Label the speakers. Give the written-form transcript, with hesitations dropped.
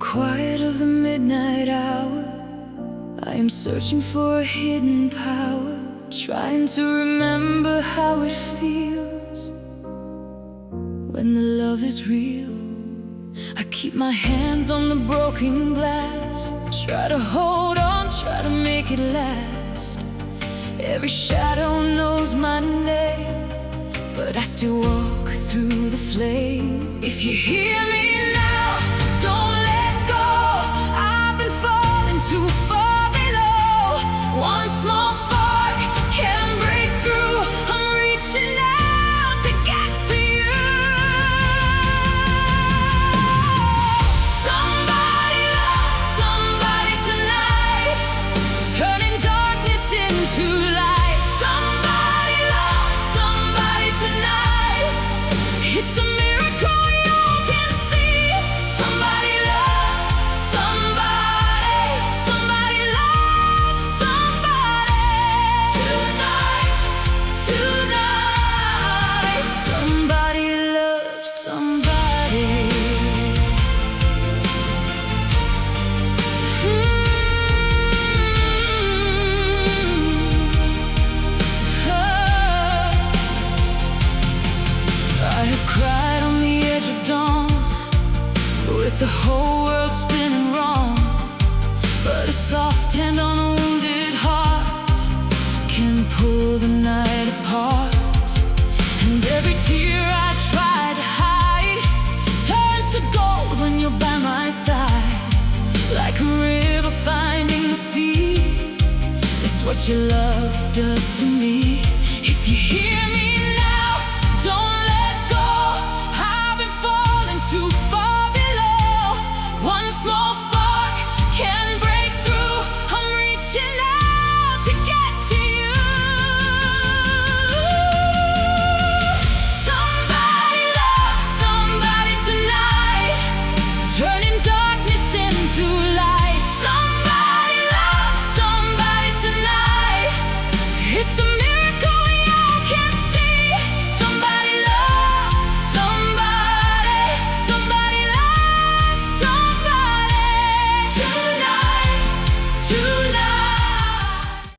Speaker 1: quiet of the midnight hour, I am searching for a hidden power, trying to remember how it feels when the love is real. I keep my hands on the broken glass, try to hold on, try to make it last. Every shadow knows my name, but I still walk through the flame. If you hear me now, don't let go. I've been falling too far below. One small spark can break through. I'm reaching out to get to you. Somebody love somebody tonight, turning darkness into light. Somebody love somebody tonight. It's a miracle you can see. Somebody love somebody. Somebody love somebody tonight. Tonight. Somebody love somebody. I have cried on the edge of dawn, with the whole world spinning wrong. But a soft hand on a wounded heart can pull the night apart. And every tear I try to hide turns to gold when you're by my side. Like a river finding the sea, it's what your love does to me. If you hear me